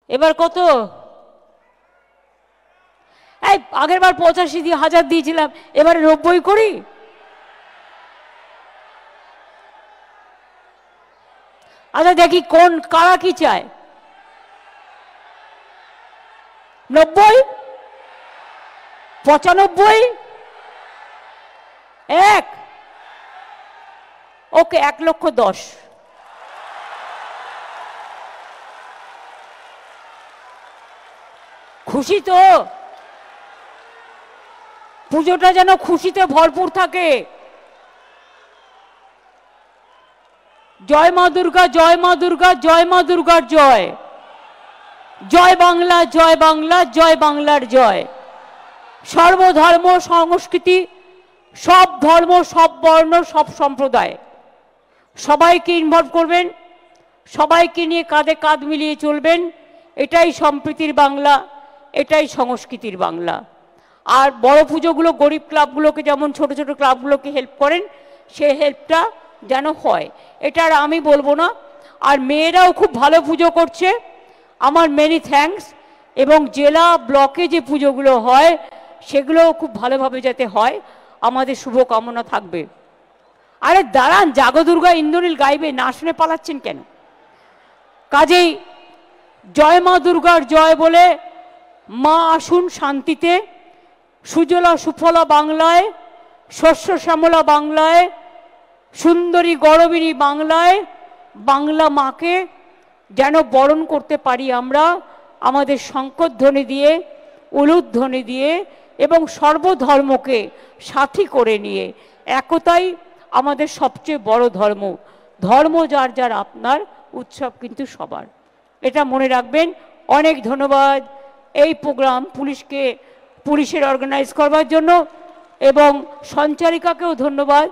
এবার কত? এই আগের বার 85,000 দিয়েছিলাম, এবারে 90 করি। আচ্ছা দেখি কোন কারা কি চায়। 90, 95, 1, ওকে 1,10,000। খুশি তো? পুজোটা যেন খুশিতে ভরপুর থাকে। জয় মা দুর্গা, জয় মা দুর্গা, জয় মা দুর্গার জয়। জয় বাংলা, জয় বাংলা, জয় বাংলার জয়। সর্বধর্ম সংস্কৃতি, সব ধর্ম, সব বর্ণ, সব সম্প্রদায় সবাইকে ইনভলভ করবেন, সবাইকে নিয়ে কাঁধে কাঁধ মিলিয়ে চলবেন। এটাই সম্প্রীতির বাংলা, এটাই সংস্কৃতির বাংলা। আর বড় পুজোগুলো গরিব ক্লাবগুলোকে, যেমন ছোট ছোট ক্লাবগুলোকে হেল্প করেন, সে হেল্পটা যেন হয়, এটা আর আমি বলবো না। আর মেয়েরাও খুব ভালো পুজো করছে, আমার মেনি থ্যাঙ্কস। এবং জেলা ব্লকে যে পুজোগুলো হয় সেগুলোও খুব ভালোভাবে যাতে হয়, আমাদের শুভকামনা থাকবে। আরে দাঁড়ান, জাগো দুর্গা ইন্দ্রনীল গাইবে, না শুনে পালাচ্ছেন কেন? কাজেই জয় মা দুর্গার জয় বলে মা আসুন শান্তিতে। সুজলা সুফলা বাংলায়, শস্য শ্যামলা বাংলায়, সুন্দরী গরবিনী বাংলায় বাংলা মাকে যেন বরণ করতে পারি আমরা, আমাদের শঙ্করধ্বনি দিয়ে, উলুধ্বনি দিয়ে এবং সর্বধর্মকে সাথী করে নিয়ে। একতাই আমাদের সবচেয়ে বড় ধর্ম। ধর্ম যার যার আপনার, উৎসব কিন্তু সবার, এটা মনে রাখবেন। অনেক ধন্যবাদ এই প্রোগ্রাম পুলিশের অর্গানাইজ করবার জন্য, এবং সঞ্চালিকাকেও ধন্যবাদ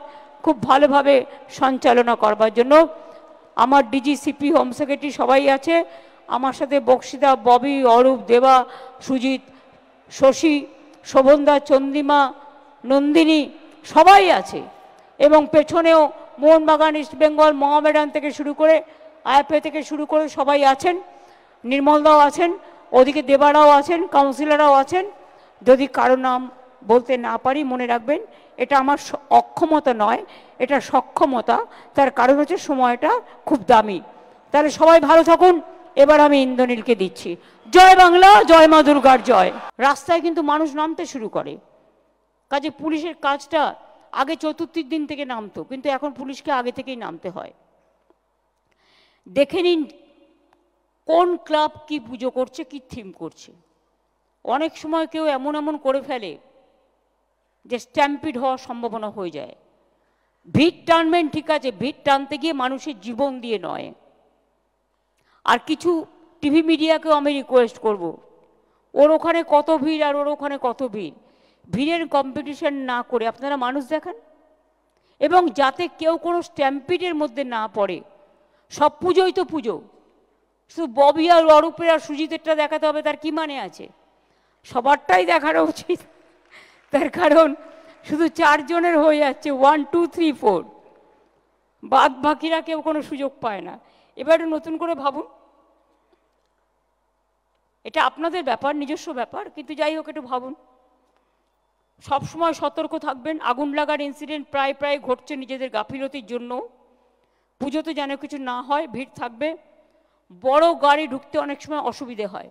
খুব ভালোভাবে সঞ্চালনা করবার জন্য। আমার ডিজি, সিপি, হোম সেক্রেটারি সবাই আছে আমার সাথে, বক্সিদা, ববি, অরূপ, দেবা, সুজিত, শশী, শোভনদা, চন্দ্রিমা, নন্দিনী সবাই আছে। এবং পেছনেও মোহনবাগান, ইস্টবেঙ্গল, মোহামেডান থেকে শুরু করে, আইএফএ থেকে শুরু করে সবাই আছেন। নির্মলদাও আছেন, ওদিকে দেবারাও আছেন, কাউন্সিলররাও আছেন। যদি কারো নাম বলতে না পারি, মনে রাখবেন এটা আমার অক্ষমতা নয়, এটা সক্ষমতা। তার কারণ হচ্ছে সময়টা খুব দামি। তাহলে সবাই ভালো থাকুন। এবার আমি ইন্দ্রনীলকে দিচ্ছি। জয় বাংলা, জয় মা দুর্গার জয়। রাস্তায় কিন্তু মানুষ নামতে শুরু করে, কাজে পুলিশের কাজটা আগে চতুর্থীর দিন থেকে নামতো, কিন্তু এখন পুলিশকে আগে থেকেই নামতে হয়। দেখে নিন কোন ক্লাব কি পুজো করছে, কি থিম করছে। অনেক সময় কেউ এমন এমন করে ফেলে যে স্ট্যাম্পিড হওয়ার সম্ভাবনা হয়ে যায়। ভিড় টানবেন, ঠিক আছে, ভিড় টানতে গিয়ে মানুষের জীবন দিয়ে নয়। আর কিছু টিভি মিডিয়াকেও আমি রিকোয়েস্ট করব, ওর ওখানে কত ভিড় আর ওর ওখানে কত ভিড়, ভিড়ের কম্পিটিশন না করে আপনারা মানুষ দেখান, এবং যাতে কেউ কোনো স্ট্যাম্পিডের মধ্যে না পড়ে। সব পুজোই তো পুজো, শুধু ববি আর অরূপের আর সুজিতেরটা দেখাতে হবে তার কি মানে আছে? সবারটাই দেখানো উচিত। তার কারণ শুধু 4 জনের হয়ে যাচ্ছে, 1, 2, 3, 4, বাদ বাকিরা কেউ কোনো সুযোগ পায় না। এবারে নতুন করে ভাবুন, এটা আপনাদের ব্যাপার, নিজস্ব ব্যাপার, কিন্তু যাই হোক একটু ভাবুন। সবসময় সতর্ক থাকবেন। আগুন লাগার ইনসিডেন্ট প্রায় ঘটছে নিজেদের গাফিলতির জন্য। পুজোতে যেন কিছু না হয়, ভিড় থাকবে। বড় গাড়ি ঢুকতে অনেক সময় অসুবিধে হয়,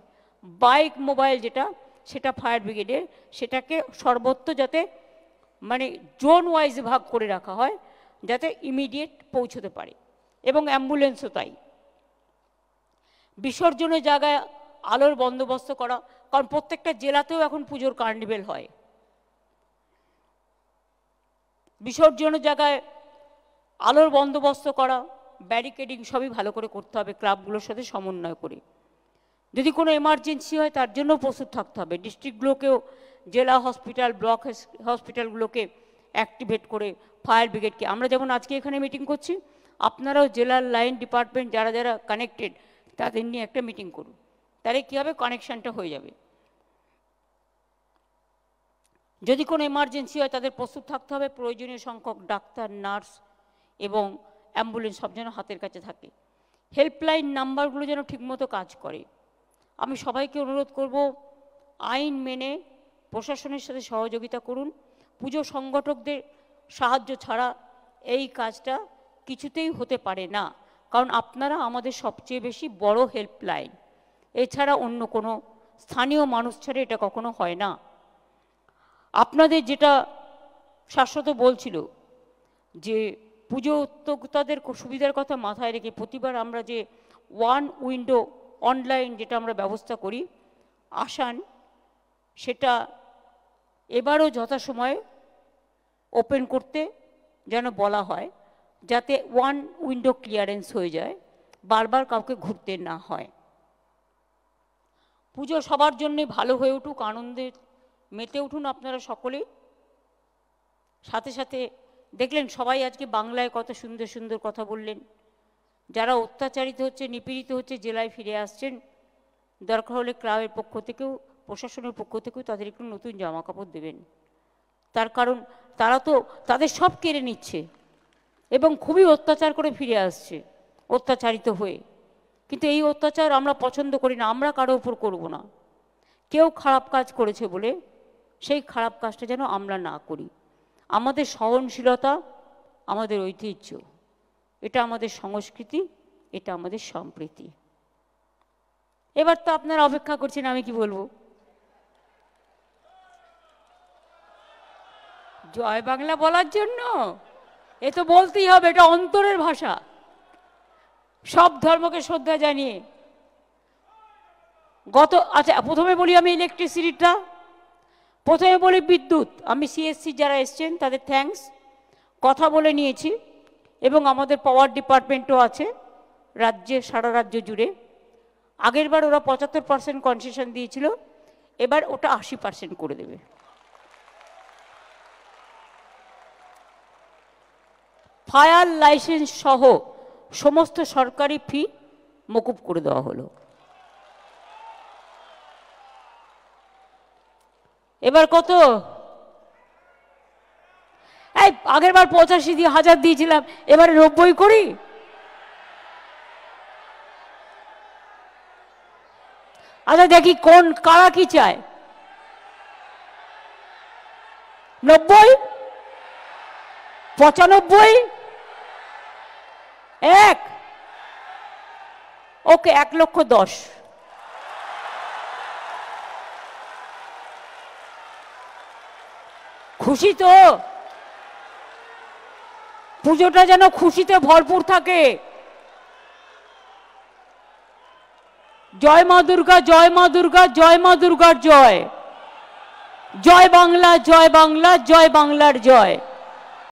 বাইক, মোবাইল যেটা, সেটা ফায়ার ব্রিগেডের, সেটাকে সর্বত্র যাতে মানে জোন ওয়াইজ ভাগ করে রাখা হয়, যাতে ইমিডিয়েট পৌঁছতে পারে। এবং অ্যাম্বুলেন্সও তাই। বিসর্জনের জায়গায় আলোর বন্দোবস্ত করা, কারণ প্রত্যেকটা জেলাতেও এখন পুজোর কার্নিভেল হয়। বিসর্জনের জায়গায় আলোর বন্দোবস্ত করা, ব্যারিকেডিং সবই ভালো করে করতে হবে, ক্লাবগুলোর সাথে সমন্বয় করে। যদি কোনো এমার্জেন্সি হয় তার জন্য প্রস্তুত থাকতে হবে। ডিস্ট্রিক্টগুলোকেও, জেলা হসপিটাল, ব্লক হসপিটালগুলোকে অ্যাক্টিভেট করে ফায়ার ব্রিগেডকে, আমরা যেমন আজকে এখানে মিটিং করছি, আপনারাও জেলার লাইন ডিপার্টমেন্ট যারা যারা কানেক্টেড তাদের নিয়ে একটা মিটিং করুন, তাহলে কী হবে, কানেকশানটা হয়ে যাবে। যদি কোনো এমার্জেন্সি হয় তাদের প্রস্তুত থাকতে হবে। প্রয়োজনীয় সংখ্যক ডাক্তার, নার্স এবং অ্যাম্বুলেন্স সব যেন হাতের কাছে থাকে। হেল্পলাইন নাম্বারগুলো যেন ঠিকমতো কাজ করে। আমি সবাইকে অনুরোধ করব, আইন মেনে প্রশাসনের সাথে সহযোগিতা করুন। পুজো সংগঠকদের সাহায্য ছাড়া এই কাজটা কিছুতেই হতে পারে না, কারণ আপনারা আমাদের সবচেয়ে বেশি বড় হেল্পলাইন। এছাড়া অন্য কোনো স্থানীয় মানুষ ছাড়া এটা কখনো হয় না। আপনাদের যেটা শাশ্বত বলছিল যে পুজো উদ্যোক্তাদের সুবিধার কথা মাথায় রেখে প্রতিবার আমরা যে ওয়ান উইন্ডো অনলাইন যেটা আমরা ব্যবস্থা করি আসান, সেটা এবারও যথাসময়ে ওপেন করতে যেন বলা হয়, যাতে ওয়ান উইন্ডো ক্লিয়ারেন্স হয়ে যায়, বারবার কাউকে ঘুরতে না হয়। পুজো সবার জন্যে ভালো হয়ে উঠুক, আনন্দে মেতে উঠুন আপনারা সকলেই। সাথে সাথে দেখলেন সবাই আজকে বাংলায় কত সুন্দর সুন্দর কথা বললেন। যারা অত্যাচারিত হচ্ছে, নিপীড়িত হচ্ছে, জেলায় ফিরে আসছেন, দরকার হলে ক্লাবের পক্ষ থেকেও প্রশাসনের পক্ষ থেকেও তাদের একটু নতুন জামা কাপড় দেবেন। তার কারণ তারা তো তাদের সব কেড়ে নিচ্ছে এবং খুবই অত্যাচার করে ফিরে আসছে অত্যাচারিত হয়ে। কিন্তু এই অত্যাচার আমরা পছন্দ করি না, আমরা কারো উপর করব না। কেউ খারাপ কাজ করেছে বলে সেই খারাপ কাজটা যেন আমরা না করি। আমাদের সহনশীলতা আমাদের ঐতিহ্য, এটা আমাদের সংস্কৃতি, এটা আমাদের সম্প্রীতি। এবার তো আপনারা অপেক্ষা করছেন আমি কি বলবো। জয় বাংলা বলার জন্য এ তো বলতেই হবে, এটা অন্তরের ভাষা। সব ধর্মকে শ্রদ্ধা জানিয়ে আচ্ছা প্রথমে বলি আমি ইলেকট্রিসিটিটা, প্রথমে বলি বিদ্যুৎ। আমি সিএসসি যারা এসছেন তাদের থ্যাঙ্কস, কথা বলে নিয়েছি এবং আমাদের পাওয়ার ডিপার্টমেন্টও আছে রাজ্যে, সারা রাজ্য জুড়ে। আগের বার ওরা 75% কনসেশন দিয়েছিল, এবার ওটা 80% করে দেবে। ফায়ার লাইসেন্স সহ সমস্ত সরকারি ফি মকুব করে দেওয়া হলো। এবার কত? এই আগের বার 85,000 দিয়েছিলাম, এবারে 90 করি। আচ্ছা দেখি কোন কারা কি চায়। 90, 95, 1, ওকে 1,10,000। খুশি তো? পুজোটা যেন খুশিতে ভরপুর থাকে। জয় মা দুর্গা, জয় মা দুর্গা, জয় মা দুর্গার জয়। জয় বাংলা, জয় বাংলা, জয় বাংলার জয়।